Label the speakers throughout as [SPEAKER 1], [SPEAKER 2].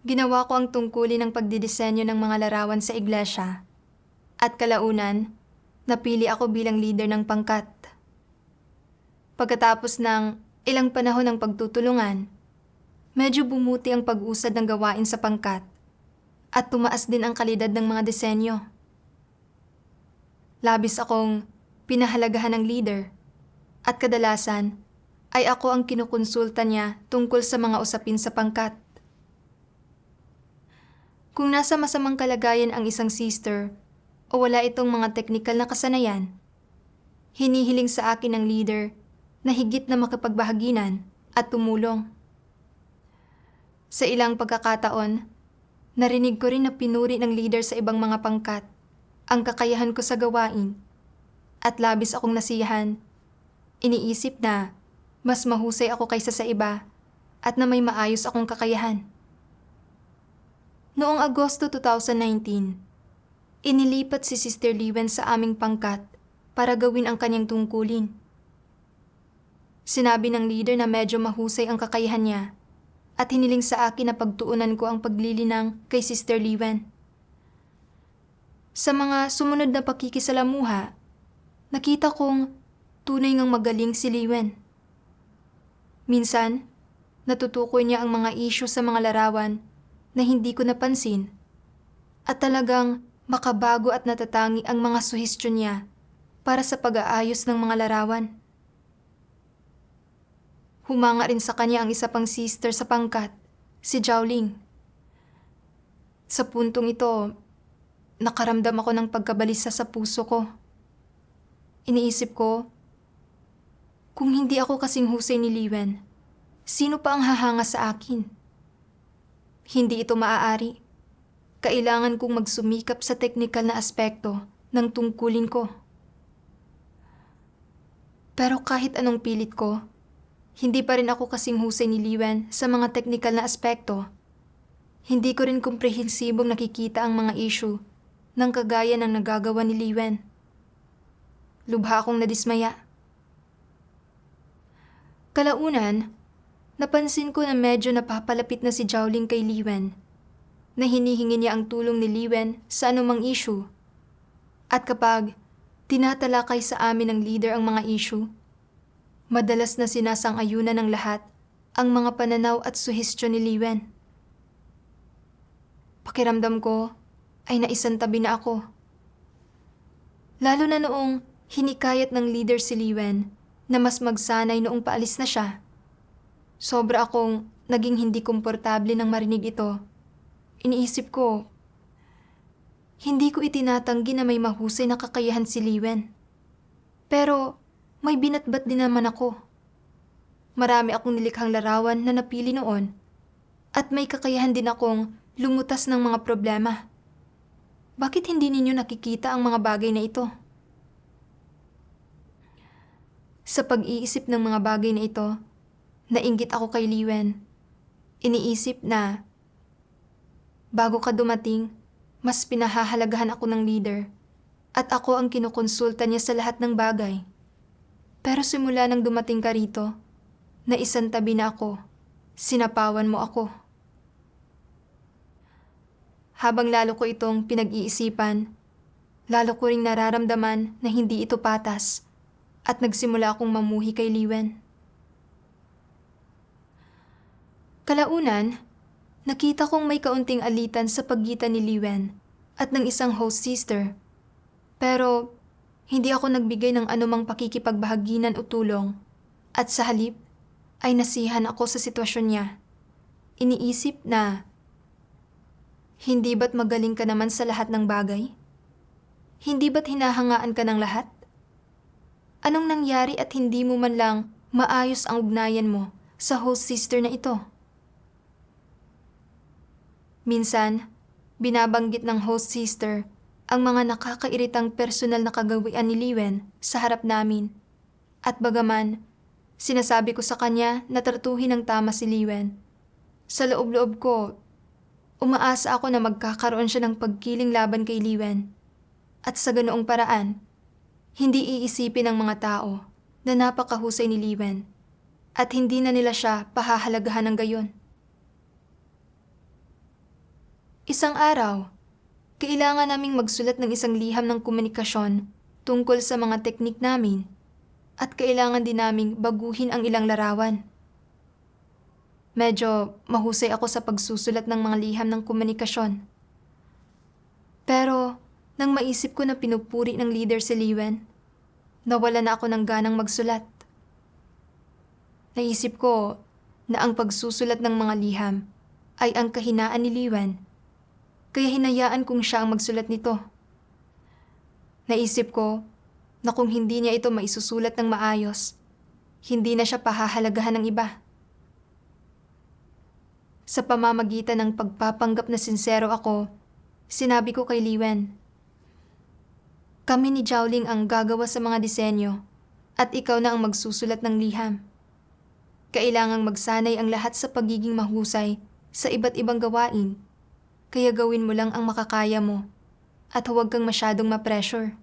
[SPEAKER 1] Ginawa ko ang tungkulin ng pagdidisenyo ng mga larawan sa iglesia. At kalaunan, napili ako bilang leader ng pangkat. Pagkatapos ng ilang panahon ng pagtutulungan, medyo bumuti ang pag-usad ng gawain sa pangkat at tumaas din ang kalidad ng mga disenyo. Labis akong pinahalagahan ng leader at kadalasan ay ako ang kinukonsulta niya tungkol sa mga usapin sa pangkat. Kung nasa masamang kalagayan ang isang sister o wala itong mga teknikal na kasanayan, hinihiling sa akin ng leader na higit na makipagbahaginan at tumulong. Sa ilang pagkakataon, narinig ko rin na pinuri ng leader sa ibang mga pangkat ang kakayahan ko sa gawain at labis akong nasiyahan. Iniisip na mas mahusay ako kaysa sa iba at na may maayos akong kakayahan. Noong Agosto 2019, inilipat si Sister Liwen sa aming pangkat para gawin ang kanyang tungkulin. Sinabi ng leader na medyo mahusay ang kakayahan niya at hiniling sa akin na pagtuunan ko ang paglilinang kay Sister Liwen. Sa mga sumunod na pakikisalamuha, nakita kong tunay ngang magaling si Liwen. Minsan, natutukoy niya ang mga issue sa mga larawan na hindi ko napansin at talagang makabago at natatangi ang mga suhestyon niya para sa pag-aayos ng mga larawan. Humanga rin sa kanya ang isa pang sister sa pangkat, si Jiaoling. Sa puntong ito, nakaramdam ako ng pagkabalisa sa puso ko. Iniisip ko, kung hindi ako kasing husay ni Liwen, sino pa ang hahanga sa akin? Hindi ito maaari. Kailangan kong magsumikap sa teknikal na aspekto ng tungkulin ko. Pero kahit anong pilit ko, hindi pa rin ako kasing husay ni Liwen sa mga teknikal na aspekto. Hindi ko rin komprehensibong nakikita ang mga issue ng kagaya ng nagagawa ni Liwen. Lubha akong nadismaya. Kalaunan, napansin ko na medyo napapalapit na si Jiaoling kay Liwen, na hinihingi niya ang tulong ni Liwen sa anumang issue. At kapag tinatalakay sa amin ng leader ang mga issue, madalas na sinasang-ayunan ng lahat ang mga pananaw at suhestyon ni Liwen. Pakiramdam ko ay naisantabi na ako. Lalo na noong hinikayat ng leader si Liwen na mas magsanay noong paalis na siya. Sobra akong naging hindi komportable nang marinig ito. Iniisip ko, hindi ko itinatanggi na may mahusay na kakayahan si Liwen. Pero may binatbat din naman ako. Marami akong nilikhang larawan na napili noon at may kakayahan din akong lumutas ng mga problema. Bakit hindi ninyo nakikita ang mga bagay na ito? Sa pag-iisip ng mga bagay na ito, nainggit ako kay Liwen. Iniisip na, bago ka dumating, mas pinahahalagahan ako ng leader at ako ang kinukonsulta niya sa lahat ng bagay. Pero simula nang dumating ka rito, naisantabi na ako, sinapawan mo ako. Habang lalo ko itong pinag-iisipan, lalo ko ring nararamdaman na hindi ito patas at nagsimula akong mamuhi kay Liwen. Kalaunan, nakita kong may kaunting alitan sa pagitan ni Liwen at ng isang host sister. Pero hindi ako nagbigay ng anumang pakikipagbahaginan o tulong at sa halip ay nasihan ako sa sitwasyon niya. Iniisip na, hindi ba't magaling ka naman sa lahat ng bagay? Hindi ba't hinahangaan ka ng lahat? Anong nangyari at hindi mo man lang maayos ang ugnayan mo sa host sister na ito? Minsan, binabanggit ng host sister ang mga nakakairitang personal na kagawian ni Liwen sa harap namin. At bagaman, sinasabi ko sa kanya na tratuhin ng tama si Liwen. Sa loob-loob ko, umaasa ako na magkakaroon siya ng pagkiling laban kay Liwen. At sa ganoong paraan, hindi iisipin ng mga tao na napakahusay ni Liwen at hindi na nila siya pahahalagahan ng gayon. Isang araw, kailangan naming magsulat ng isang liham ng komunikasyon tungkol sa mga teknik namin at kailangan din naming baguhin ang ilang larawan. Medyo mahusay ako sa pagsusulat ng mga liham ng komunikasyon. Pero nang maisip ko na pinupuri ng leader si Liwen, nawala na ako ng ganang magsulat. Naisip ko na ang pagsusulat ng mga liham ay ang kahinaan ni Liwen, kaya hinayaan kong siya ang magsulat nito. Naisip ko na kung hindi niya ito maisusulat ng maayos, hindi na siya pahahalagahan ng iba. Sa pamamagitan ng pagpapanggap na sincero ako, sinabi ko kay Liwen, kami ni Jiaoling ang gagawa sa mga disenyo at ikaw na ang magsusulat ng liham. Kailangang magsanay ang lahat sa pagiging mahusay sa iba't ibang gawain, kaya gawin mo lang ang makakaya mo at huwag kang masyadong ma-pressure.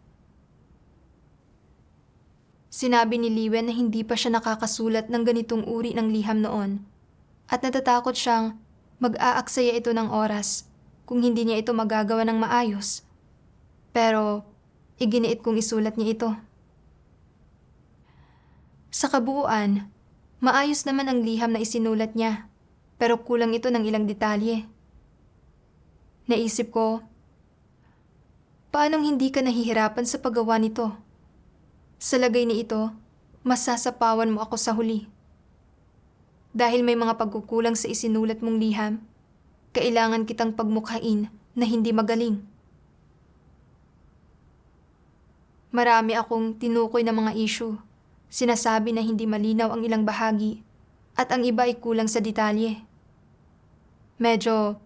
[SPEAKER 1] Sinabi ni Liwen na hindi pa siya nakakasulat ng ganitong uri ng liham noon at natatakot siyang mag-aaksaya ito ng oras kung hindi niya ito magagawa ng maayos. Pero iginiit kong isulat niya ito. Sa kabuuan, maayos naman ang liham na isinulat niya, pero kulang ito ng ilang detalye. Naisip ko, paanong hindi ka nahihirapan sa paggawa nito? Sa lagay ni ito, masasapawan mo ako sa huli. Dahil may mga pagkukulang sa isinulat mong liham, kailangan kitang pagmukhain na hindi magaling. Marami akong tinukoy na mga issue. Sinasabi na hindi malinaw ang ilang bahagi at ang iba ay kulang sa detalye. Medyo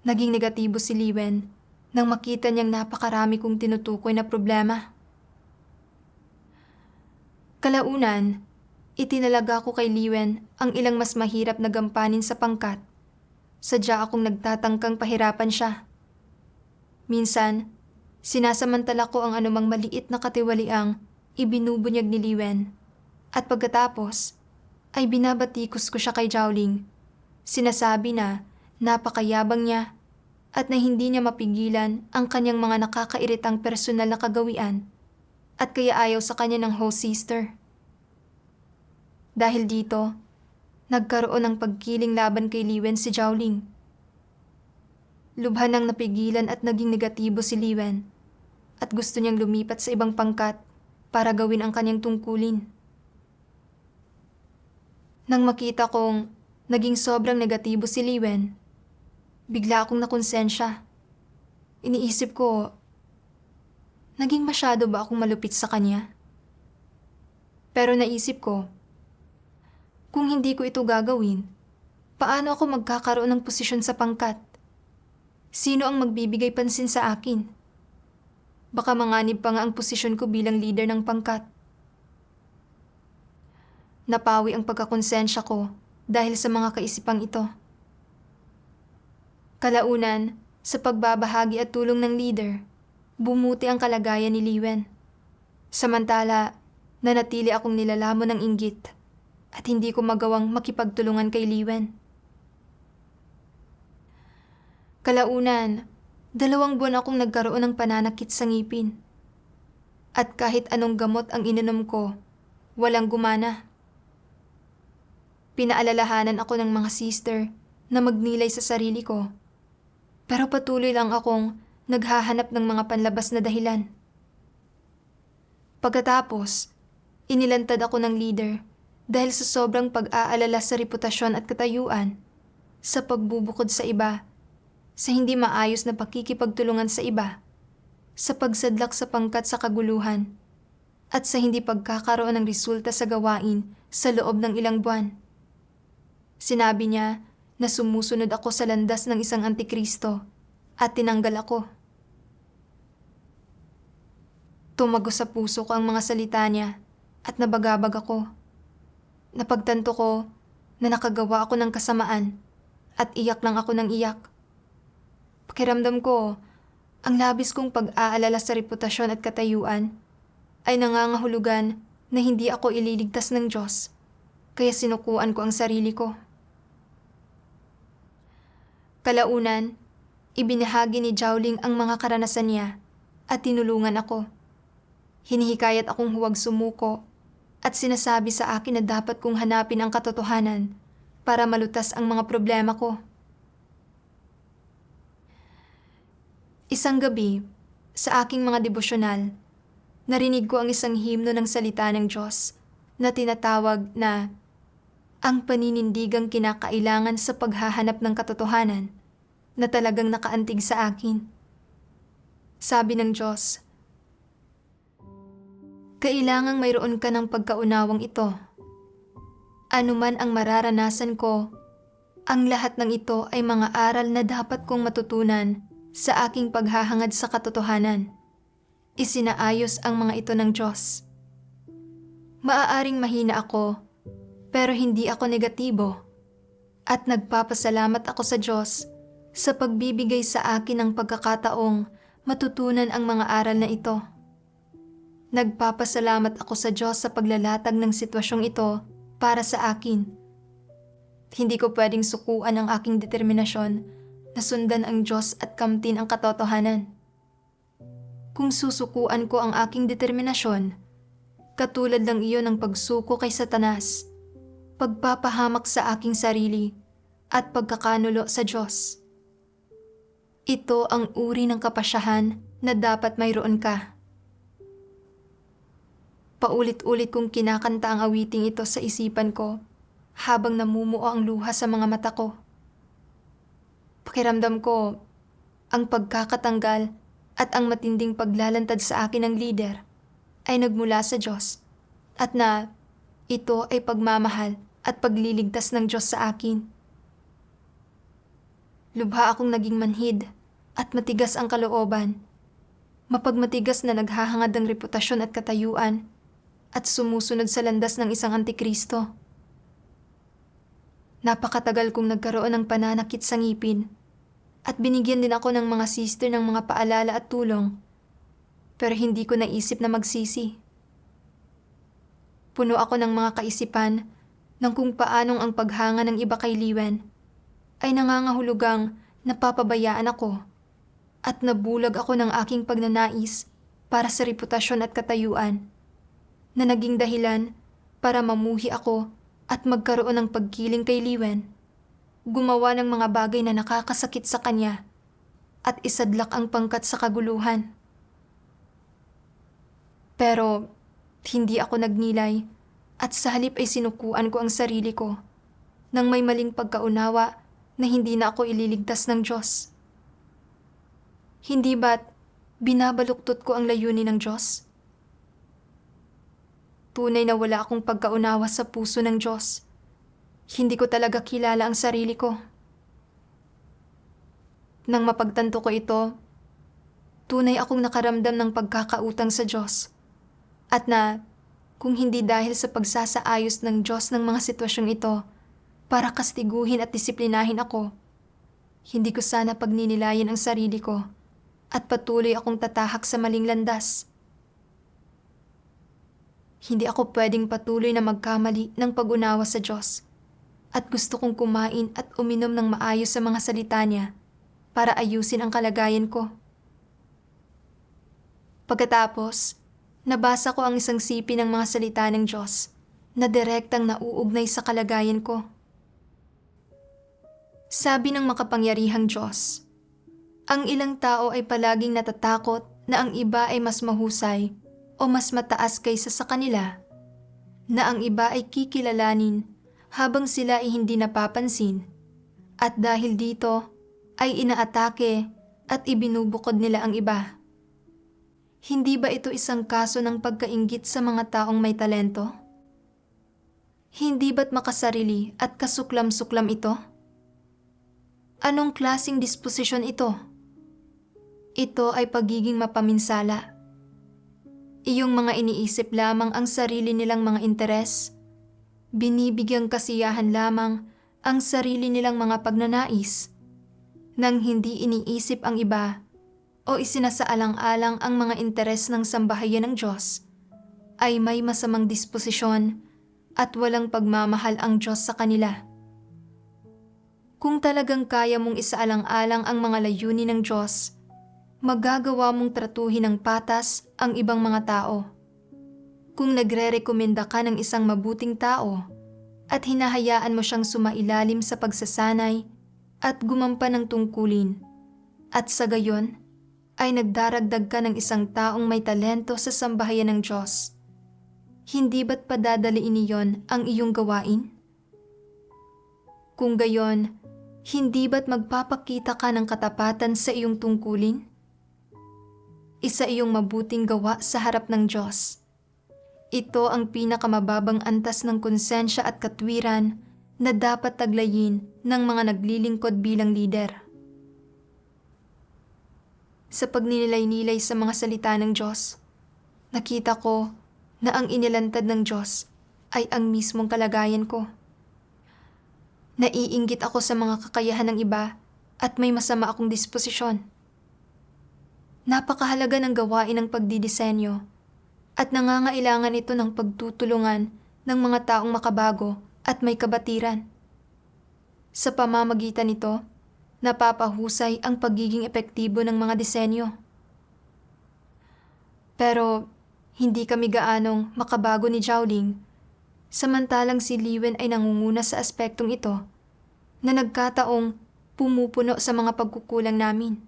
[SPEAKER 1] naging negatibo si Liwen nang makita niyang napakarami kong tinutukoy na problema. Kalaunan, itinalaga ko kay Liwen ang ilang mas mahirap na gampanin sa pangkat. Sadya akong nagtatangkang pahirapan siya. Minsan, sinasamantala ko ang anumang maliit na katiwaliang ibinubunyag ni Liwen. At pagkatapos, ay binabatikos ko siya kay Jiaoling. Sinasabi na napakayabang niya at na hindi niya mapigilan ang kanyang mga nakakairitang personal na kagawian at kaya ayaw sa kanya ng host sister. Dahil dito, nagkaroon ng pagkiling laban kay Liwen si Jiaoling. Lubhan nang napigilan at naging negatibo si Liwen at gusto niyang lumipat sa ibang pangkat para gawin ang kanyang tungkulin. Nang makita kong naging sobrang negatibo si Liwen, bigla akong nakonsensya. Iniisip ko, naging masyado ba akong malupit sa kanya? Pero naisip ko, kung hindi ko ito gagawin, paano ako magkakaroon ng posisyon sa pangkat? Sino ang magbibigay pansin sa akin? Baka manganib pa nga ang posisyon ko bilang leader ng pangkat. Napawi ang pagkakonsensya ko dahil sa mga kaisipang ito. Kalaunan, sa pagbabahagi at tulong ng leader, bumuti ang kalagayan ni Liwen. Samantala, nanatili akong nilalamon ng inggit at hindi ko magawang makipagtulungan kay Liwen. Kalaunan, 2 buwan akong nagkaroon ng pananakit sa ngipin. At kahit anong gamot ang ininom ko, walang gumana. Pinaalalahanan ako ng mga sister na magnilay sa sarili ko. Pero patuloy lang akong naghahanap ng mga panlabas na dahilan. Pagkatapos, inilantad ako ng leader dahil sa sobrang pag-aalala sa reputasyon at katayuan, sa pagbubukod sa iba, sa hindi maayos na pakikipagtulungan sa iba, sa pagsadlak sa pangkat sa kaguluhan, at sa hindi pagkakaroon ng resulta sa gawain sa loob ng ilang buwan. Sinabi niya na sumusunod ako sa landas ng isang antikristo at tinanggal ako. Tumago sa puso ko ang mga salita niya at nabagabag ako. Napagtanto ko na nakagawa ako ng kasamaan at iyak lang ako ng iyak. Pakiramdam ko, ang labis kong pag-aalala sa reputasyon at katayuan ay nangangahulugan na hindi ako ililigtas ng Diyos, kaya sinukuan ko ang sarili ko. Kalaunan, Ibinahagi ni Jowling ang mga karanasan niya at tinulungan ako. Hinihikayat akong huwag sumuko at sinasabi sa akin na dapat kong hanapin ang katotohanan para malutas ang mga problema ko. Isang gabi, sa aking mga devosyonal, narinig ko ang isang himno ng salita ng Diyos na tinatawag na ang paninindigang kinakailangan sa paghahanap ng katotohanan na talagang nakaantig sa akin. Sabi ng Diyos, kailangang mayroon ka ng pagkaunawang ito. Ano man ang mararanasan ko, ang lahat ng ito ay mga aral na dapat kong matutunan sa aking paghahangad sa katotohanan. Isinaayos ang mga ito ng Diyos. Maaaring mahina ako, pero hindi ako negatibo. At nagpapasalamat ako sa Diyos sa pagbibigay sa akin ng pagkakataong matutunan ang mga aral na ito. Nagpapasalamat ako sa Diyos sa paglalatag ng sitwasyong ito para sa akin. Hindi ko pwedeng sukuan ang aking determinasyon na sundan ang Diyos at kamtin ang katotohanan. Kung susukuan ko ang aking determinasyon, katulad lang iyon ng pagsuko kay Satanas, pagpapahamak sa aking sarili, at pagkakanulo sa Diyos. Ito ang uri ng kapasyahan na dapat mayroon ka. Paulit-ulit kong kinakanta ang awiting ito sa isipan ko habang namumuo ang luha sa mga mata ko. Pakiramdam ko, ang pagkakatanggal at ang matinding paglalantad sa akin ng leader ay nagmula sa Diyos at na ito ay pagmamahal at pagliligtas ng Diyos sa akin. Lubha akong naging manhid at matigas ang kalooban, mapagmatigas na naghahangad ng reputasyon at katayuan at sumusunod sa landas ng isang antikristo. Napakatagal kong nagkaroon ng pananakit sa ngipin at binigyan din ako ng mga sister ng mga paalala at tulong, pero hindi ko naisip na magsisi. Puno ako ng mga kaisipan ng kung paanong ang paghanga ng iba kay Liwen ay nangangahulugang napapabayaan ako at nabulag ako ng aking pagnanais para sa reputasyon at katayuan na naging dahilan para mamuhi ako at magkaroon ng pagkiling kay Liwen, gumawa ng mga bagay na nakakasakit sa kanya, at isadlak ang pangkat sa kaguluhan. Pero hindi ako nagnilay at sa halip ay sinukuan ko ang sarili ko nang may maling pagkaunawa na hindi na ako ililigtas ng Diyos. Hindi ba't binabaluktot ko ang layunin ng Diyos? Tunay na wala akong pagkaunawa sa puso ng Diyos. Hindi ko talaga kilala ang sarili ko. Nang mapagtanto ko ito, tunay akong nakaramdam ng pagkakautang sa Diyos. At na, kung hindi dahil sa pagsasaayos ng Diyos ng mga sitwasyong ito para kastiguhin at disiplinahin ako, hindi ko sana pagninilayan ang sarili ko at patuloy akong tatahak sa maling landas. Hindi ako pwedeng patuloy na magkamali ng pag-unawa sa Diyos at gusto kong kumain at uminom ng maayos sa mga salita niya para ayusin ang kalagayan ko. Pagkatapos, nabasa ko ang isang sipi ng mga salita ng Diyos na direktang nauugnay sa kalagayan ko. Sabi ng makapangyarihang Diyos, ang ilang tao ay palaging natatakot na ang iba ay mas mahusay o mas mataas kaysa sa kanila, na ang iba ay kikilalanin habang sila ay hindi napapansin, at dahil dito ay inaatake at ibinubukod nila ang iba. Hindi ba ito isang kaso ng pagkainggit sa mga taong may talento? Hindi ba't makasarili at kasuklam-suklam ito? Anong klasing disposisyon ito? Ito ay pagiging mapaminsala. Iyong mga iniisip lamang ang sarili nilang mga interes. Binibigyang kasiyahan lamang ang sarili nilang mga pagnanais. Nang hindi iniisip ang iba o isinasaalang-alang ang mga interes ng sambahayan ng Diyos, ay may masamang disposisyon at walang pagmamahal ang Diyos sa kanila. Kung talagang kaya mong isaalang-alang ang mga layunin ng Diyos, magagawa mong tratuhin ng patas ang ibang mga tao. Kung nagre-rekomenda ka ng isang mabuting tao at hinahayaan mo siyang sumailalim sa pagsasanay at gumampan ng tungkulin, at sa gayon ay nagdaragdag ka ng isang taong may talento sa sambahayan ng Diyos, hindi ba't padadaliin niyon ang iyong gawain? Kung gayon, hindi ba't magpapakita ka ng katapatan sa iyong tungkulin? Isa iyong mabuting gawa sa harap ng Diyos. Ito ang pinakamababang antas ng konsensya at katwiran na dapat taglayin ng mga naglilingkod bilang lider. Sa pagninilay-nilay sa mga salita ng Diyos, nakita ko na ang inilantad ng Diyos ay ang mismong kalagayan ko. Naiinggit ako sa mga kakayahan ng iba at may masama akong disposisyon. Napakahalaga ng gawain ng pagdidisenyo at nangangailangan ito ng pagtutulungan ng mga taong makabago at may kabatiran. Sa pamamagitan nito, napapahusay ang pagiging epektibo ng mga disenyo. Pero hindi kami gaanong makabago ni Zhaoling, samantalang si Liwen ay nangunguna sa aspektong ito na nagkataong pumupuno sa mga pagkukulang namin.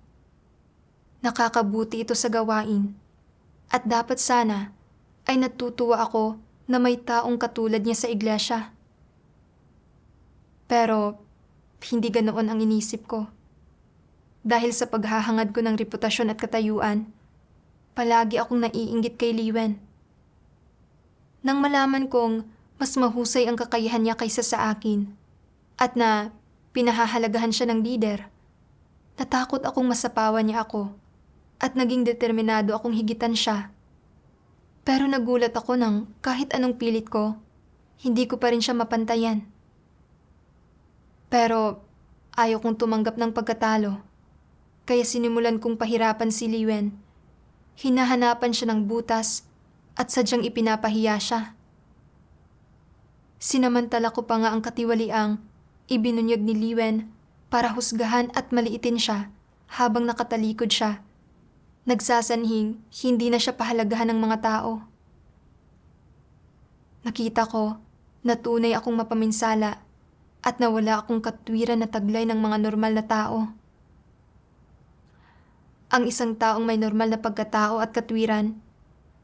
[SPEAKER 1] Nakakabuti ito sa gawain at dapat sana ay natutuwa ako na may taong katulad niya sa iglesia. Pero hindi ganoon ang inisip ko. Dahil sa paghahangad ko ng reputasyon at katayuan, palagi akong naiinggit kay Liwen. Nang malaman kong mas mahusay ang kakayahan niya kaysa sa akin at na pinahahalagahan siya ng lider, natakot akong masapawan niya ako at naging determinado akong higitan siya. Pero nagulat ako nang kahit anong pilit ko, hindi ko pa rin siya mapantayan. Pero ayaw kong tumanggap ng pagkatalo, kaya sinimulan kong pahirapan si Liwen. Hinahanapan siya ng butas at sadyang ipinapahiya siya. Sinamantala ko pa nga ang katiwaliang ibinunyag ni Liwen para husgahan at maliitin siya habang nakatalikod siya. Nagsasanhing hindi na siya pahalagahan ng mga tao. Nakita ko na tunay akong mapaminsala at nawala akong katwiran na taglay ng mga normal na tao. Ang isang taong may normal na pagkatao at katwiran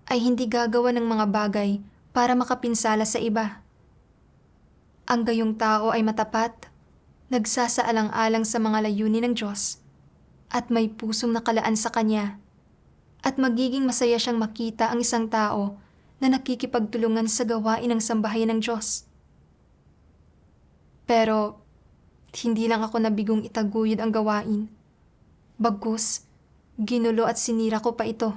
[SPEAKER 1] ay hindi gagawa ng mga bagay para makapinsala sa iba. Ang gayong tao ay matapat, nagsasaalang-alang sa mga layunin ng Diyos, at may pusong nakalaan sa Kanya, at magiging masaya siyang makita ang isang tao na nakikipagtulungan sa gawain ng sambahayan ng Diyos. Pero hindi lang ako nabigong itaguyod ang gawain. Bagkus, ginulo at sinira ko pa ito.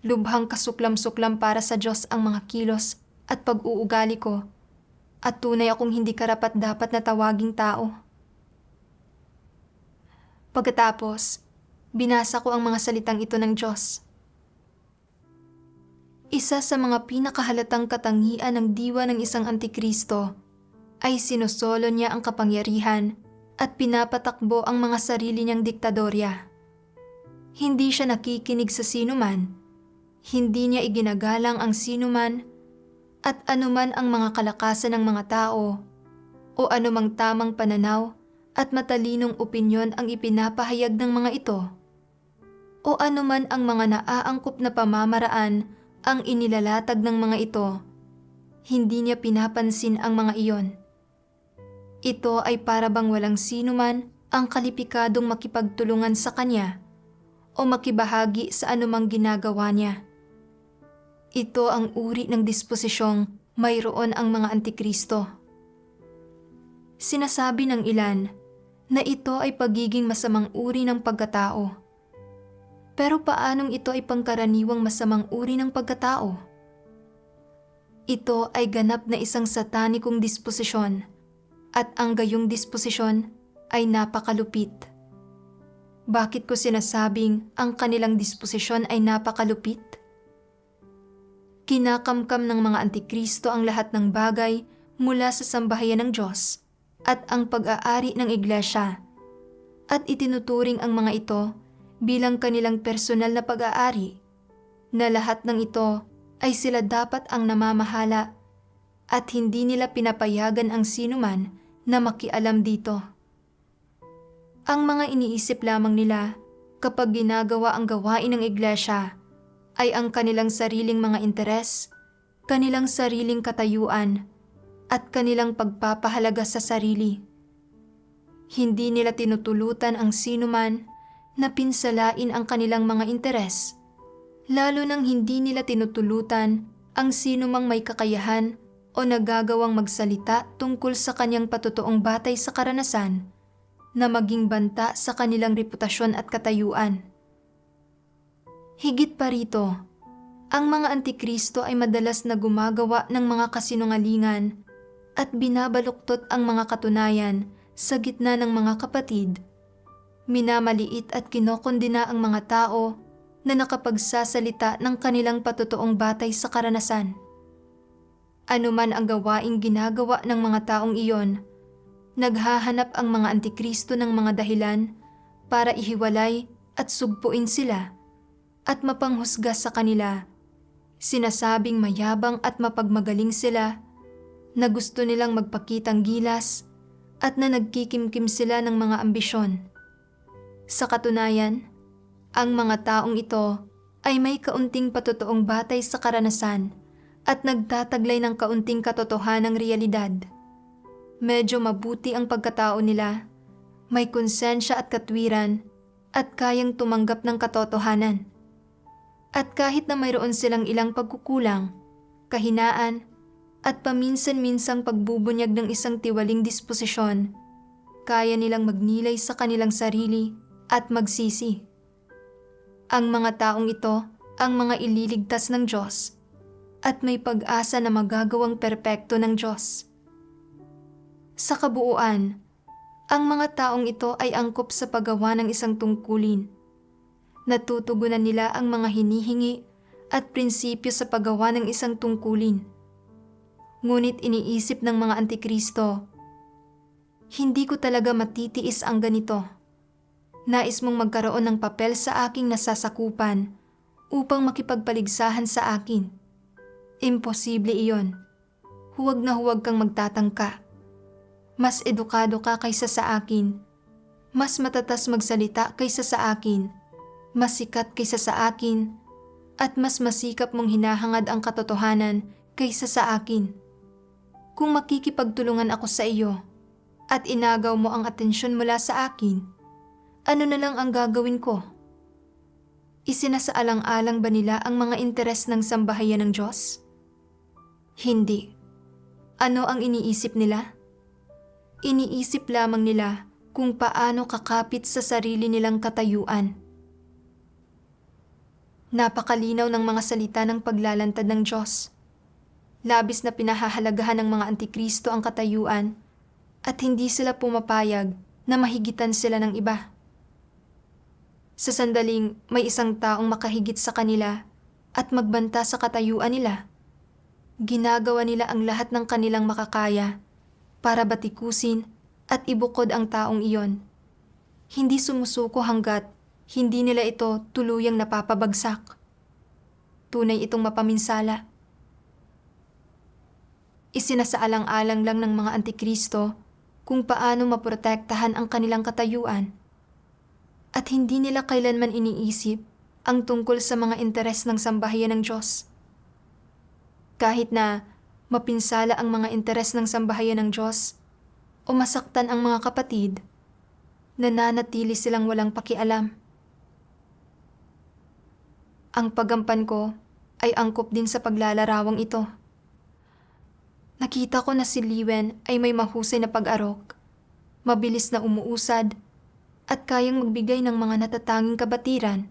[SPEAKER 1] Lubhang kasuklam-suklam para sa Diyos ang mga kilos at pag-uugali ko, at tunay akong hindi karapat-dapat na tawaging tao. Pagkatapos, binasa ko ang mga salitang ito ng Diyos. Isa sa mga pinakahalatang katangian ng diwa ng isang antikristo ay sinusolo niya ang kapangyarihan at pinapatakbo ang mga sarili niyang diktadorya. Hindi siya nakikinig sa sinuman, hindi niya iginagalang ang sinuman at anuman ang mga kalakasan ng mga tao o anumang tamang pananaw at matalinong opinyon ang ipinapahayag ng mga ito o anuman ang mga naaangkop na pamamaraan ang inilalatag ng mga ito, hindi niya pinapansin ang mga iyon. Ito ay para bang walang sinuman ang kalipikadong makipagtulungan sa kanya o makibahagi sa anumang ginagawa niya. Ito ang uri ng disposisyong mayroon ang mga antikristo. Sinasabi ng ilan na ito ay pagiging masamang uri ng pagkatao. Pero paanong ito ay pangkaraniwang masamang uri ng pagkatao? Ito ay ganap na isang satanikong disposisyon at ang gayong disposisyon ay napakalupit. Bakit ko sinasabing ang kanilang disposisyon ay napakalupit? Kinakamkam ng mga antikristo ang lahat ng bagay mula sa sambahayan ng Diyos at ang pag-aari ng iglesia, at itinuturing ang mga ito bilang kanilang personal na pag-aari, na lahat ng ito ay sila dapat ang namamahala at hindi nila pinapayagan ang sinuman na makialam dito. Ang mga iniisip lamang nila kapag ginagawa ang gawain ng iglesia ay ang kanilang sariling mga interes, kanilang sariling katayuan, at kanilang pagpapahalaga sa sarili. Hindi nila tinutulutan ang sinuman na pinsalain ang kanilang mga interes, lalo nang hindi nila tinutulutan ang sinumang may kakayahan o nagagawang magsalita tungkol sa kanyang patotoong batay sa karanasan na maging banta sa kanilang reputasyon at katayuan. Higit pa rito, ang mga antikristo ay madalas na gumagawa ng mga kasinungalingan at binabaluktot ang mga katunayan sa gitna ng mga kapatid. Minamaliit at kinokondena ang mga tao na nakapagsasalita ng kanilang patotoong batay sa karanasan. Ano man ang gawaing ginagawa ng mga taong iyon, naghahanap ang mga antikristo ng mga dahilan para ihiwalay at sugpuin sila at mapanghusga sa kanila. Sinasabing mayabang at mapagmagaling sila, na gusto nilang magpakitang gilas at na nagkikimkim sila ng mga ambisyon. Sa katunayan, ang mga taong ito ay may kaunting patotoong batay sa karanasan at nagtataglay ng kaunting katotohanang realidad. Medyo mabuti ang pagkatao nila, may konsensya at katwiran, at kayang tumanggap ng katotohanan. At kahit na mayroon silang ilang pagkukulang, kahinaan, at paminsan-minsang pagbubunyag ng isang tiwaling disposisyon, kaya nilang magnilay sa kanilang sarili at magsisi. Ang mga taong ito ang mga ililigtas ng Diyos at may pag-asa na magagawang perpekto ng Diyos. Sa kabuuan, ang mga taong ito ay angkop sa paggawa ng isang tungkulin. Natutugunan nila ang mga hinihingi at prinsipyo sa paggawa ng isang tungkulin. Ngunit iniisip ng mga antikristo, hindi ko talaga matitiis ang ganito. Nais mong magkaroon ng papel sa aking nasasakupan upang makipagpaligsahan sa akin. Imposible iyon. Huwag na huwag kang magtatangka. Mas edukado ka kaysa sa akin. Mas matatas magsalita kaysa sa akin. Mas sikat kaysa sa akin. At mas masikap mong hinahangad ang katotohanan kaysa sa akin. Kung makikipagtulungan ako sa iyo at inagaw mo ang atensyon mula sa akin, ano na lang ang gagawin ko? Isinasaalang-alang ba nila ang mga interes ng sambahayan ng Diyos? Hindi. Ano ang iniisip nila? Iniisip lamang nila kung paano kakapit sa sarili nilang katayuan. Napakalinaw ng mga salita ng paglalantad ng Diyos. Labis na pinahahalagahan ng mga antikristo ang katayuan at hindi sila pumapayag na mahigitan sila ng iba. Sa sandaling may isang taong makahigit sa kanila at magbanta sa katayuan nila, ginagawa nila ang lahat ng kanilang makakaya para batikusin at ibukod ang taong iyon. Hindi sumusuko hanggat hindi nila ito tuluyang napapabagsak. Tunay itong mapaminsala. Isinasaalang-alang lang ng mga antikristo kung paano maprotektahan ang kanilang katayuan. At hindi nila kailanman iniisip ang tungkol sa mga interes ng sambahayan ng Diyos. Kahit na mapinsala ang mga interes ng sambahayan ng Diyos o masaktan ang mga kapatid, nananatili silang walang pakialam. Ang paggampan ko ay angkop din sa paglalarawang ito. Nakita ko na si Liwen ay may mahusay na pag-arok, mabilis na umuusad, at kayang magbigay ng mga natatanging kabatiran,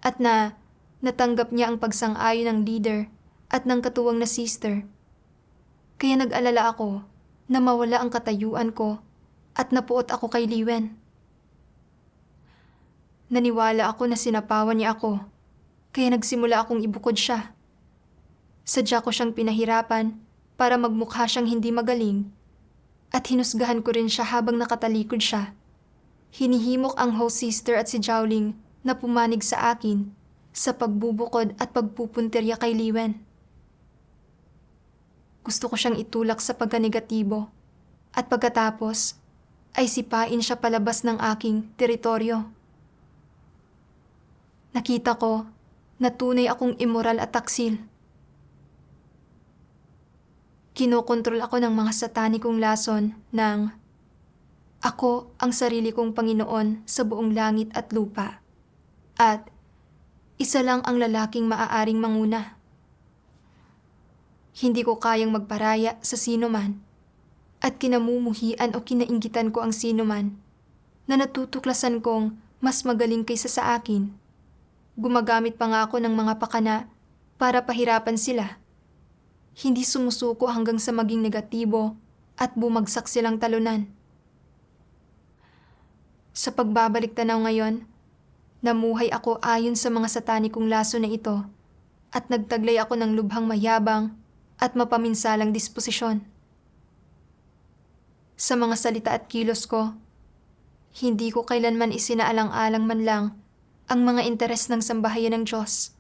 [SPEAKER 1] at na natanggap niya ang pagsang-ayon ng leader at ng katuwang na sister. Kaya nag-alala ako na mawala ang katayuan ko at napuot ako kay Liwen. Naniwala ako na sinapawan niya ako, kaya nagsimula akong ibukod siya. Sadya ko siyang pinahirapan para magmukha siyang hindi magaling, at hinusgahan ko rin siya habang nakatalikod siya. Hinihimok ang host sister at si Jiaoling na pumanig sa akin sa pagbubukod at pagpupuntirya kay Liwen. Gusto ko siyang itulak sa pagkanegatibo at pagkatapos ay sipain siya palabas ng aking teritoryo. Nakita ko na tunay akong immoral at taksil. Kinokontrol ako ng mga satanikong lason ng ako ang sarili kong Panginoon sa buong langit at lupa. At isa lang ang lalaking maaaring manguna. Hindi ko kayang magparaya sa sino man at kinamumuhian o kinainggitan ko ang sino man na natutuklasan kong mas magaling kaysa sa akin. Gumagamit pa nga ako ng mga pakana para pahirapan sila. Hindi sumusuko hanggang sa maging negatibo at bumagsak silang talunan. Sa pagbabalik tanaw ngayon, namuhay ako ayon sa mga satanikong laso na ito at nagtaglay ako ng lubhang mayabang at mapaminsalang disposisyon. Sa mga salita at kilos ko, hindi ko kailanman isinaalang-alang man lang ang mga interes ng sambahayan ng Diyos.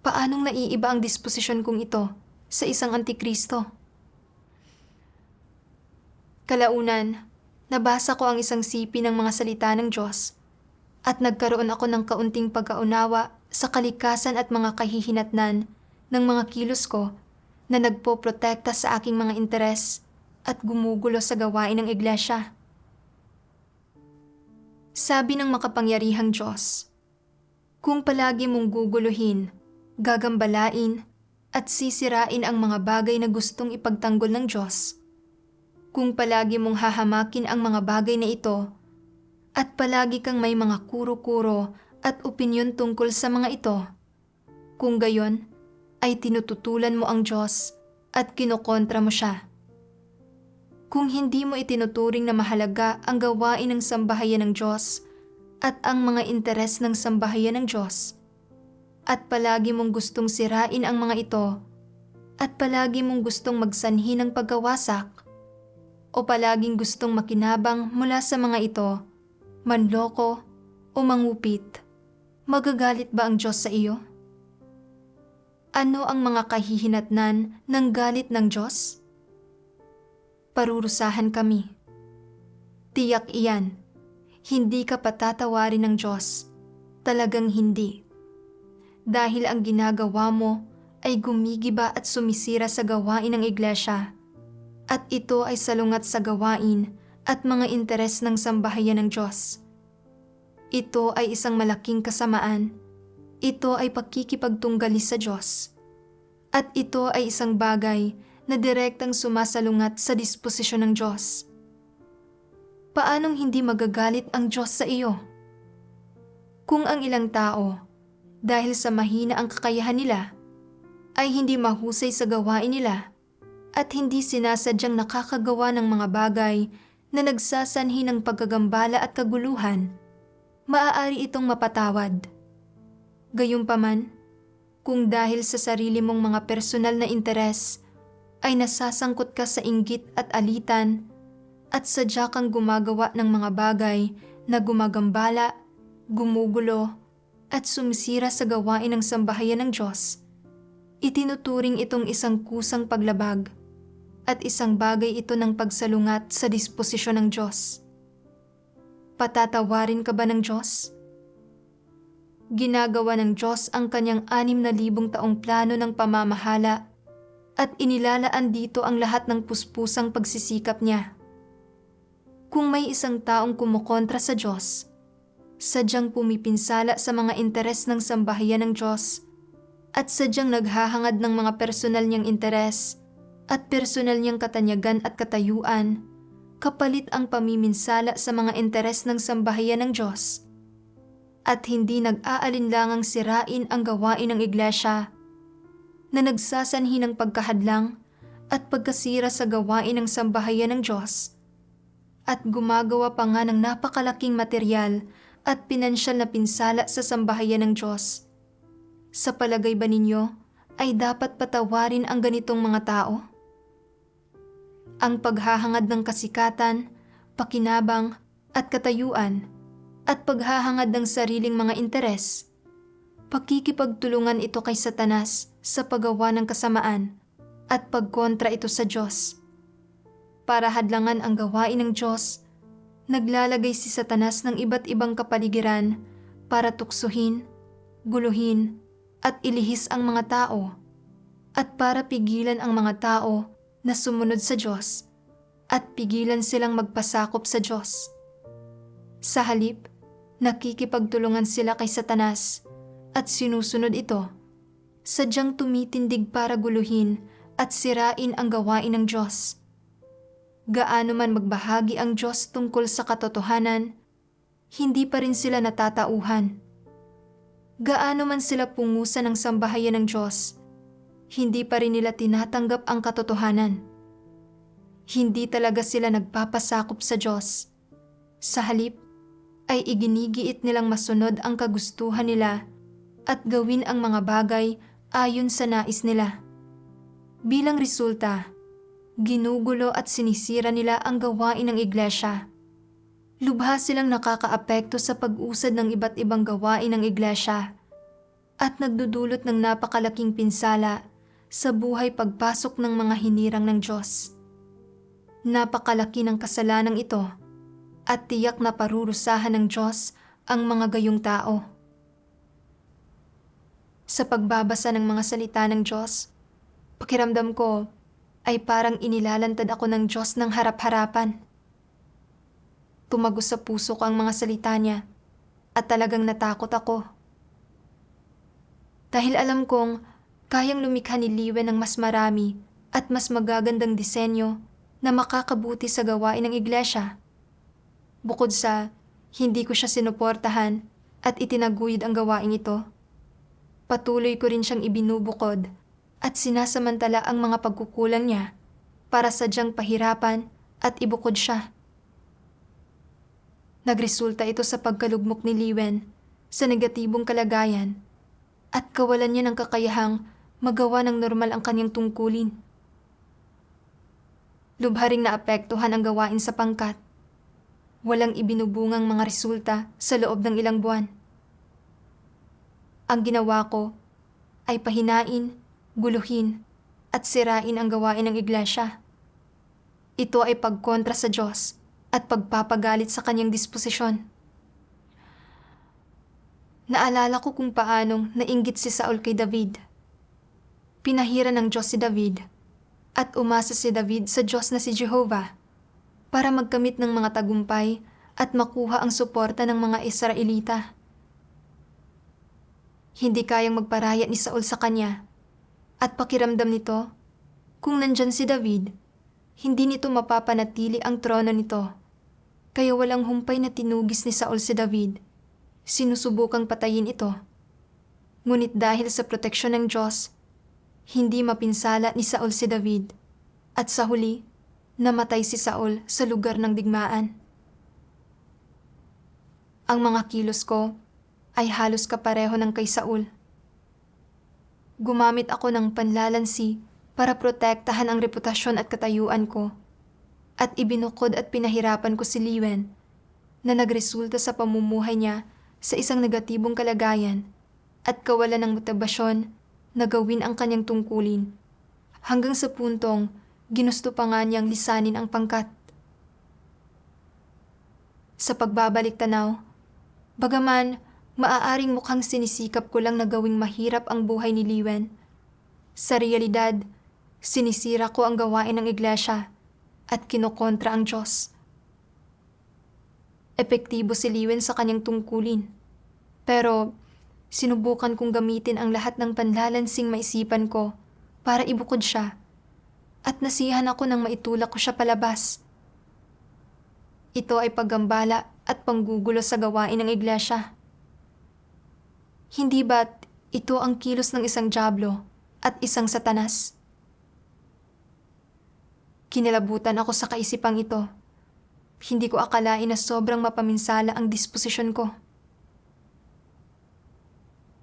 [SPEAKER 1] Paanong naiiba ang disposisyon kong ito sa isang antikristo? Kalaunan, nabasa ko ang isang sipi ng mga salita ng Diyos at nagkaroon ako ng kaunting pagkaunawa sa kalikasan at mga kahihinatnan ng mga kilos ko na nagpoprotekta sa aking mga interes at gumugulo sa gawain ng iglesia. Sabi ng makapangyarihang Diyos, kung palagi mong guguluhin, gagambalain, at sisirain ang mga bagay na gustong ipagtanggol ng Diyos, kung palagi mong hahamakin ang mga bagay na ito, at palagi kang may mga kuro-kuro at opinyon tungkol sa mga ito, kung gayon ay tinututulan mo ang Diyos at kinokontra mo siya. Kung hindi mo itinuturing na mahalaga ang gawain ng sambahayan ng Diyos at ang mga interes ng sambahayan ng Diyos, at palagi mong gustong sirain ang mga ito, at palagi mong gustong magsanhi ng pagkawasak, o palaging gustong makinabang mula sa mga ito, manloko o mangupit, magagalit ba ang Diyos sa iyo? Ano ang mga kahihinatnan ng galit ng Diyos? Parurusahan kami. Tiyak iyan, hindi ka patatawarin ng Diyos, talagang hindi. Dahil ang ginagawa mo ay gumigiba at sumisira sa gawain ng iglesia, at ito ay salungat sa gawain at mga interes ng sambahayan ng Diyos. Ito ay isang malaking kasamaan. Ito ay pakikipagtunggali sa Diyos. At ito ay isang bagay na direktang sumasalungat sa disposisyon ng Diyos. Paanong hindi magagalit ang Diyos sa iyo? Kung ang ilang tao, dahil sa mahina ang kakayahan nila, ay hindi mahusay sa gawain nila at hindi sinasadyang nakakagawa ng mga bagay na nagsasanhi ng pagkagambala at kaguluhan, maaari itong mapatawad. Gayunpaman, kung dahil sa sarili mong mga personal na interes ay nasasangkot ka sa inggit at alitan at sadya kang gumagawa ng mga bagay na gumagambala, gumugulo, at sumisira sa gawain ng sambahayan ng Diyos, itinuturing itong isang kusang paglabag at isang bagay ito ng pagsalungat sa disposisyon ng Diyos. Patatawarin ka ba ng Diyos? Ginagawa ng Diyos ang kanyang 6,000 taong plano ng pamamahala at inilalaan dito ang lahat ng puspusang pagsisikap niya. Kung may isang taong kumukontra sa Diyos, sadyang pumipinsala sa mga interes ng sambahayan ng Diyos at sadyang naghahangad ng mga personal niyang interes at personal niyang katanyagan at katayuan, kapalit ang pamiminsala sa mga interes ng sambahayan ng Diyos, at hindi nag-aalinlangang sirain ang gawain ng iglesia na nagsasanhi ng pagkahadlang at pagkasira sa gawain ng sambahayan ng Diyos, at gumagawa pa nga ng napakalaking material at pinansyal na pinsala sa sambahayan ng Diyos. Sa palagay ba ninyo ay dapat patawarin ang ganitong mga tao? ang paghahangad ng kasikatan, pakinabang, at katayuan, at paghahangad ng sariling mga interes. Pakikipagtulungan ito kay Satanas sa paggawa ng kasamaan at pagkontra ito sa Diyos. Para hadlangan ang gawain ng Diyos, naglalagay si Satanas ng iba't ibang kapaligiran para tuksuhin, guluhin, at ilihis ang mga tao, at para pigilan ang mga tao na sumunod sa Diyos at pigilan silang magpasakop sa Diyos. Sa halip, nakikipagtulungan sila kay Satanas at sinusunod ito, sadyang tumitindig para guluhin at sirain ang gawain ng Diyos. Gaano man magbahagi ang Diyos tungkol sa katotohanan, hindi pa rin sila natatauhan. Gaano man sila pungusan ng sambahayan ng Diyos, hindi pa rin nila tinatanggap ang katotohanan. Hindi talaga sila nagpapasakop sa Diyos. Sa halip, ay iginigiit nilang masunod ang kagustuhan nila at gawin ang mga bagay ayon sa nais nila. Bilang resulta, ginugulo at sinisira nila ang gawain ng iglesia. Lubha silang nakakaapekto sa pag-usad ng iba't ibang gawain ng iglesia at nagdudulot ng napakalaking pinsala sa buhay pagpasok ng mga hinirang ng Diyos. Napakalaki ng kasalanang ito at tiyak na parurusahan ng Diyos ang mga gayong tao. Sa pagbabasa ng mga salita ng Diyos, pakiramdam ko ay parang inilalantad ako ng Diyos ng harap-harapan. Tumagos sa puso ko ang mga salita niya at talagang natakot ako. Dahil alam kong kayang lumikha ni Liwen ng mas marami at mas magagandang disenyo na makakabuti sa gawain ng iglesia. Bukod sa hindi ko siya sinuportahan at itinaguyod ang gawain ito, patuloy ko rin siyang ibinubukod at sinasamantala ang mga pagkukulang niya para sadyang pahirapan at ibukod siya. Nagresulta ito sa pagkalugmok ni Liwen sa negatibong kalagayan at kawalan niya ng kakayahang magawa ng normal ang kanyang tungkulin. Lubha ring naapektuhan ang gawain sa pangkat. Walang ibinubungang mga resulta sa loob ng ilang buwan. Ang ginawa ko ay pahinain, guluhin, at sirain ang gawain ng iglesia. Ito ay pagkontra sa Diyos at pagpapagalit sa kanyang disposisyon. Naalala ko kung paanong nainggit si Saul kay David. Pinahira ng Diyos si David at umasa si David sa Diyos na si Jehovah para magkamit ng mga tagumpay at makuha ang suporta ng mga Israelita. Hindi kayang magparaya ni Saul sa kanya. At pakiramdam nito, kung nandyan si David, hindi nito mapapanatili ang trono nito. Kaya walang humpay na tinugis ni Saul si David. Sinusubukang patayin ito. Ngunit dahil sa proteksyon ng Diyos, hindi mapinsala ni Saul si David. At sa huli, namatay si Saul sa lugar ng digmaan. Ang mga kilos ko ay halos kapareho ng kay Saul. Gumamit ako ng panlalansi para protektahan ang reputasyon at katayuan ko. At ibinukod at pinahirapan ko si Liwen na nagresulta sa pamumuhay niya sa isang negatibong kalagayan at kawalan ng motibasyon na gawin ang kanyang tungkulin. Hanggang sa puntong ginusto pa nga niyang lisanin ang pangkat. Sa pagbabalik tanaw, bagaman maaaring mukhang sinisikap ko lang na gawing mahirap ang buhay ni Liwen, sa realidad, sinisira ko ang gawain ng iglesia at kinokontra ang Diyos. Epektibo si Liwen sa kanyang tungkulin, pero sinubukan kong gamitin ang lahat ng panlalansing maisipan ko para ibukod siya at nasihan ako nang maitulak ko siya palabas. Ito ay paggambala at panggugulo sa gawain ng iglesia. Hindi ba't ito ang kilos ng isang dyablo at isang Satanas? Kinilabutan ako sa kaisipang ito. Hindi ko akalain na sobrang mapaminsala ang disposisyon ko.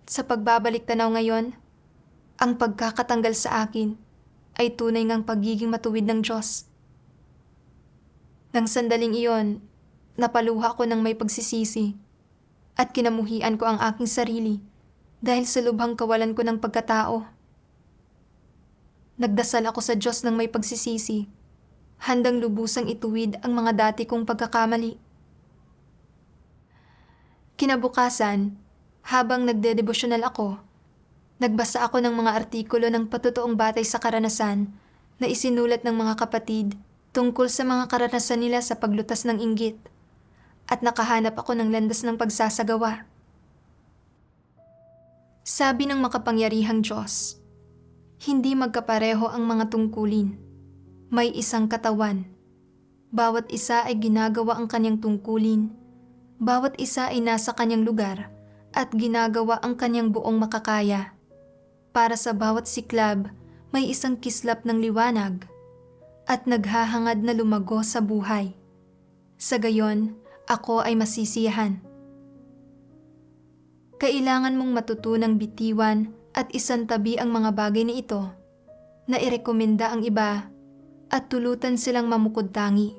[SPEAKER 1] Sa pagbabalik tanaw ngayon, ang pagkakatanggal sa akin ay tunay ngang pagiging matuwid ng Diyos Nang sandaling iyon, napaluha ko ng may pagsisisi at kinamuhian ko ang aking sarili dahil sa lubhang kawalan ko ng pagkatao. Nagdasal ako sa Diyos ng may pagsisisi, handang lubusang ituwid ang mga dati kong pagkakamali. Kinabukasan, habang nagdedebosyonal ako, nagbasa ako ng mga artikulo ng patotoong batay sa karanasan na isinulat ng mga kapatid tungkol sa mga karanasan nila sa paglutas ng inggit, at nakahanap ako ng landas ng pagsasagawa. Sabi ng makapangyarihang Diyos, hindi magkapareho ang mga tungkulin. May isang katawan. Bawat isa ay ginagawa ang kanyang tungkulin. Bawat isa ay nasa kanyang lugar at ginagawa ang kanyang buong makakaya. Para sa bawat siklab, may isang kislap ng liwanag at naghahangad na lumago sa buhay. Sa gayon, ako ay masisiyahan. Kailangan mong matutunang bitiwan at isantabi ang mga bagay na ito, na irekomenda ang iba at tulutan silang mamukod-tangi.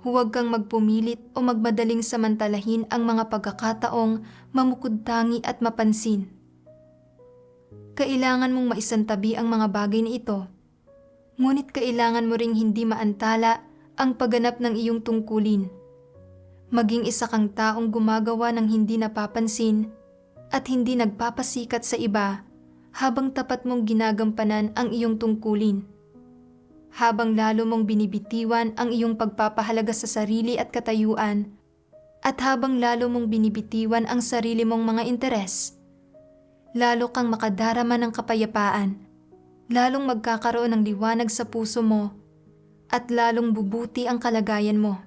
[SPEAKER 1] Huwag kang magpumilit o magmadaling samantalahin ang mga pagkakataong mamukod-tangi at mapansin. Kailangan mong maisantabi ang mga bagay na ito, ngunit kailangan mo ring hindi maantala ang pagganap ng iyong tungkulin. Maging isa kang taong gumagawa ng hindi napapansin at hindi nagpapasikat sa iba habang tapat mong ginagampanan ang iyong tungkulin. Habang lalo mong binibitiwan ang iyong pagpapahalaga sa sarili at katayuan, at habang lalo mong binibitiwan ang sarili mong mga interes, lalo kang makadarama ng kapayapaan, lalong magkakaroon ng liwanag sa puso mo, at lalong bubuti ang kalagayan mo.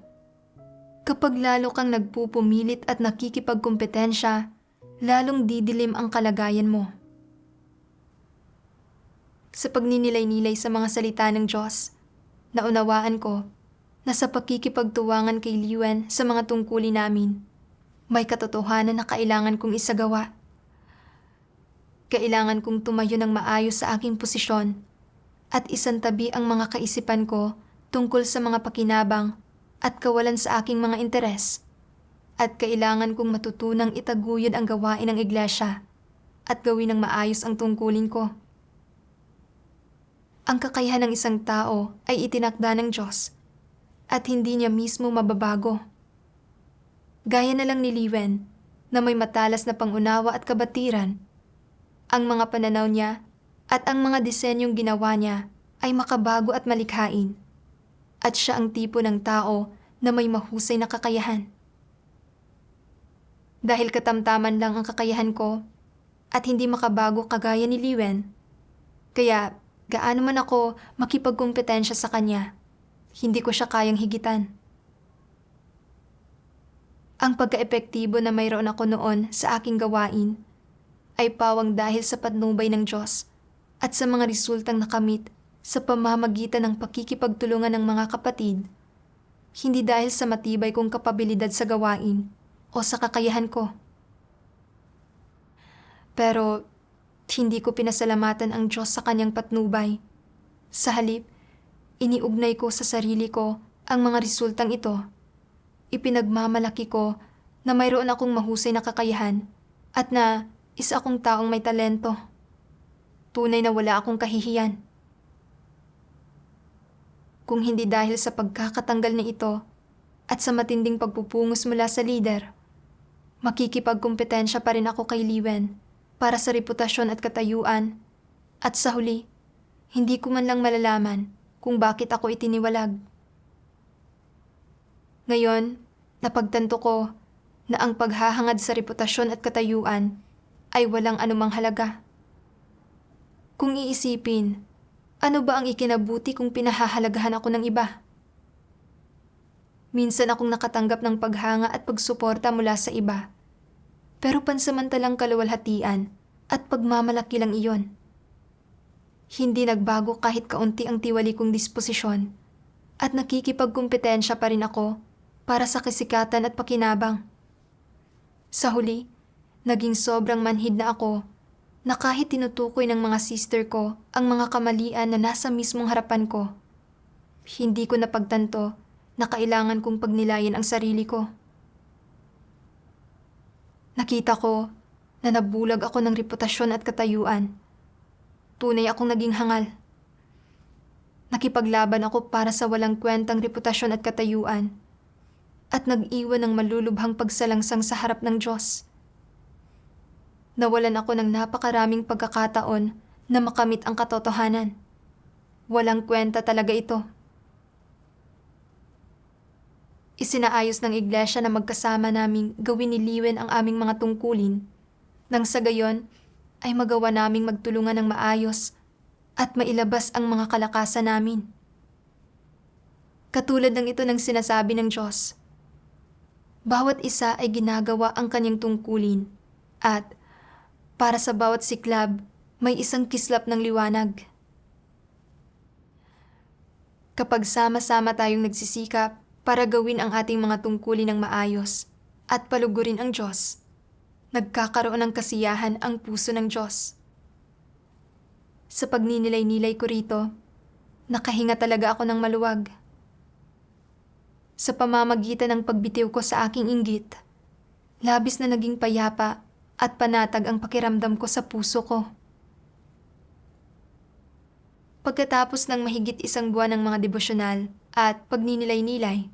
[SPEAKER 1] Kapag lalo kang nagpupumilit at nakikipagkompetensya, lalong didilim ang kalagayan mo. Sa pagninilay-nilay sa mga salita ng Diyos, naunawaan ko na sa pakikipagtuwangan kay Liwen sa mga tungkulin namin, may katotohanan na kailangan kong isagawa. Kailangan kong tumayo ng maayos sa aking posisyon at isantabi ang mga kaisipan ko tungkol sa mga pakinabang at kawalan sa aking mga interes, at kailangan kong matutunang itaguyod ang gawain ng iglesia at gawin ng maayos ang tungkulin ko. Ang kakayahan ng isang tao ay itinakda ng Diyos at hindi niya mismo mababago. Gaya na lang ni Liwen na may matalas na pangunawa at kabatiran, ang mga pananaw niya at ang mga disenyong ginawa niya ay makabago at malikhain. At siya ang tipo ng tao na may mahusay na kakayahan. Dahil katamtaman lang ang kakayahan ko at hindi makabago kagaya ni Liwen, kaya gaano man ako makipagkompetensya sa kanya, hindi ko siya kayang higitan. Ang pagkaepektibo na mayroon ako noon sa aking gawain ay pawang dahil sa patnubay ng Diyos at sa mga resultang nakamit sa pamamagitan ng pakikipagtulungan ng mga kapatid, hindi dahil sa matibay kong kapabilidad sa gawain o sa kakayahan ko. Pero hindi ko pinasalamatan ang Diyos sa kanyang patnubay. Sa halip, iniugnay ko sa sarili ko ang mga resultang ito. Ipinagmamalaki ko na mayroon akong mahusay na kakayahan at na isa akong taong may talento. Tunay na wala akong kahihiyan. Kung hindi dahil sa pagkakatanggal na ito at sa matinding pagpupungos mula sa leader, makikipagkompetensya pa rin ako kay Liwen para sa reputasyon at katayuan, at sa huli, hindi ko man lang malalaman kung bakit ako itiniwalag. Ngayon, napagtanto ko na ang paghahangad sa reputasyon at katayuan ay walang anumang halaga. Kung iisipin, ano ba ang ikinabuti kung pinahahalagahan ako ng iba? Minsan akong nakatanggap ng paghanga at pagsuporta mula sa iba, pero pansamantalang kaluwalhatian at pagmamalaki lang iyon. Hindi nagbago kahit kaunti ang tiwali kong disposisyon at nakikipagkompetensya pa rin ako para sa kasikatan at pakinabang. Sa huli, naging sobrang manhid na ako na kahit tinutukoy ng mga sister ko ang mga kamalian na nasa mismong harapan ko, hindi ko napagtanto na kailangan kong pagnilayan ang sarili ko. Nakita ko na nabulag ako ng reputasyon at katayuan. Tunay akong naging hangal. Nakipaglaban ako para sa walang kwentang reputasyon at katayuan at nag-iwan ng malulubhang pagsalangsang sa harap ng Diyos. Nawalan ako ng napakaraming pagkakataon na makamit ang katotohanan. Walang kwenta talaga ito. Isinaayos ng iglesia na magkasama naming gawin ni Liwen ang aming mga tungkulin, nang sa gayon ay magawa naming magtulungan ng maayos at mailabas ang mga kalakasan namin. Katulad ng ito ng sinasabi ng Diyos, bawat isa ay ginagawa ang kanyang tungkulin at para sa bawat siklab, may isang kislap ng liwanag. Kapag sama-sama tayong nagsisikap para gawin ang ating mga tungkulin ng maayos at palugurin ang Diyos, nagkakaroon ng kasiyahan ang puso ng Diyos. Sa pagninilay-nilay ko rito, nakahinga talaga ako ng maluwag. Sa pamamagitan ng pagbitiw ko sa aking inggit, labis na naging payapa at panatag ang pakiramdam ko sa puso ko. Pagkatapos ng mahigit 1 buwan ng mga devosyonal at pagninilay-nilay,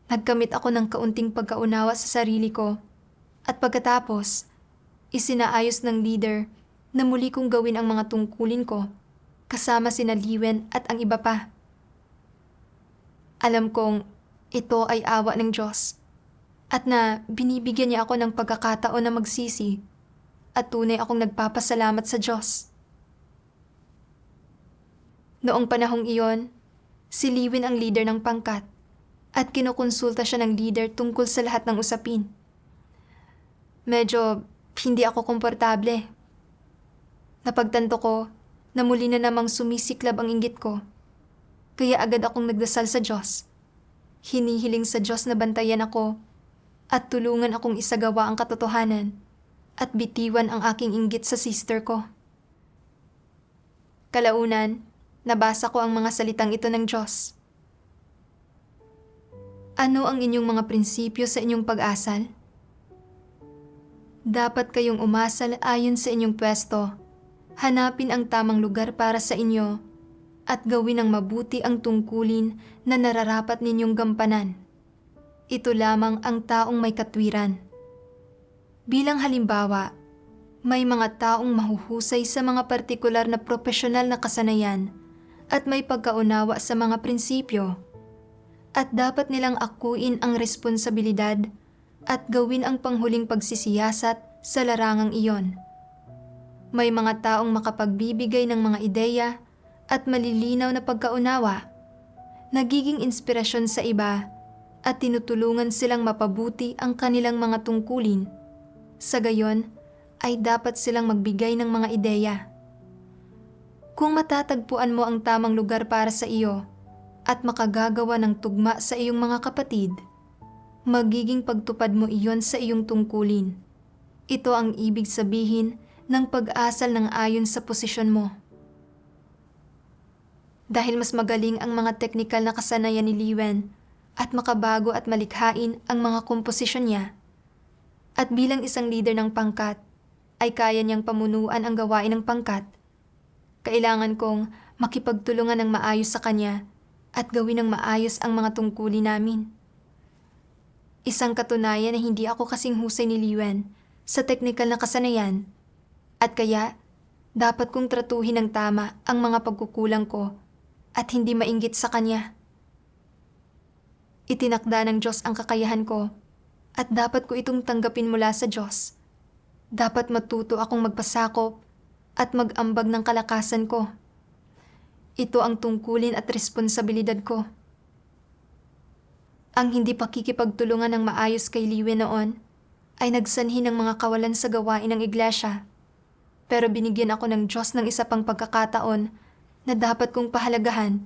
[SPEAKER 1] nagkamit ako ng kaunting pagkaunawa sa sarili ko at pagkatapos, isinaayos ng leader na muli kong gawin ang mga tungkulin ko kasama sina Liwen at ang iba pa. Alam kong ito ay awa ng Diyos at na binibigyan niya ako ng pagkakataon na magsisi at tunay akong nagpapasalamat sa Diyos. Noong panahong iyon, si Liwen ang leader ng pangkat at kinukonsulta siya ng leader tungkol sa lahat ng usapin. Medyo hindi ako komportable. Napagtanto ko na muli na namang sumisiklab ang inggit ko, kaya agad akong nagdasal sa Diyos. Hinihiling sa Diyos na bantayan ako at tulungan akong isagawa ang katotohanan at bitiwan ang aking inggit sa sister ko. Kalaunan, nabasa ko ang mga salitang ito ng Diyos. Ano ang inyong mga prinsipyo sa inyong pag-asal? Dapat kayong umasal ayon sa inyong pwesto, hanapin ang tamang lugar para sa inyo, at gawin ng mabuti ang tungkulin na nararapat ninyong gampanan. Ito lamang ang taong may katwiran. Bilang halimbawa, may mga taong mahuhusay sa mga partikular na profesional na kasanayan at may pagkaunawa sa mga prinsipyo, at dapat nilang akuin ang responsibilidad at gawin ang panghuling pagsisiyasat sa larangang iyon. May mga taong makapagbibigay ng mga ideya at malilinaw na pagkaunawa, nagiging inspirasyon sa iba at tinutulungan silang mapabuti ang kanilang mga tungkulin. Sa gayon, ay dapat silang magbigay ng mga ideya. Kung matatagpuan mo ang tamang lugar para sa iyo at makagagawa ng tugma sa iyong mga kapatid, magiging pagtupad mo iyon sa iyong tungkulin. Ito ang ibig sabihin ng pag-asal ng ayon sa posisyon mo. Dahil mas magaling ang mga teknikal na kasanayan ni Liwen at makabago at malikhain ang mga komposisyon niya, at bilang isang leader ng pangkat, ay kaya niyang pamunuan ang gawain ng pangkat, kailangan kong makipagtulungan ng maayos sa kanya at gawin ng maayos ang mga tungkulin namin. Isang katunayan na hindi ako kasing husay ni Liwen sa teknikal na kasanayan, at kaya dapat kong tratuhin ng tama ang mga pagkukulang ko at hindi mainggit sa kanya. Itinakda ng Diyos ang kakayahan ko at dapat ko itong tanggapin mula sa Diyos. Dapat matuto akong magpasakop at mag-ambag ng kalakasan ko. Ito ang tungkulin at responsibilidad ko. Ang hindi pakikipagtulungan ng maayos kay Liwen noon ay nagsanhi ng mga kawalan sa gawain ng iglesia. Pero binigyan ako ng Diyos ng isa pang pagkakataon na dapat kong pahalagahan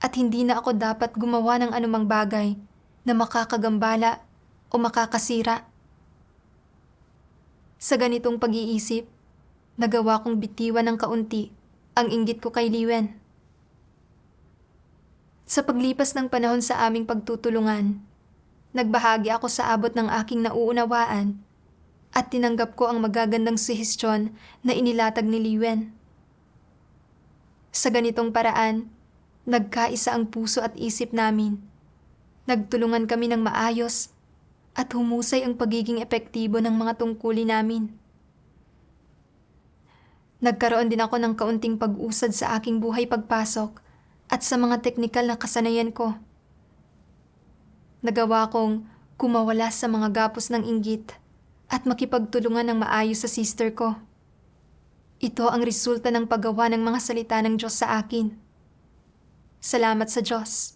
[SPEAKER 1] at hindi na ako dapat gumawa ng anumang bagay na makakagambala o makakasira. Sa ganitong pag-iisip, nagawa kong bitiwan ng kaunti ang inggit ko kay Liwen. Sa paglipas ng panahon sa aming pagtutulungan, nagbahagi ako sa abot ng aking nauunawaan at tinanggap ko ang magagandang suhestyon na inilatag ni Liwen. Sa ganitong paraan, nagkaisa ang puso at isip namin. Nagtulungan kami ng maayos at humusay ang pagiging epektibo ng mga tungkulin namin. Nagkaroon din ako ng kaunting pag-usad sa aking buhay pagpasok at sa mga teknikal na kasanayan ko. Nagawa kong kumawala sa mga gapos ng inggit at makipagtulungan ng maayos sa sister ko. Ito ang resulta ng paggawa ng mga salita ng Diyos sa akin. Salamat sa Diyos.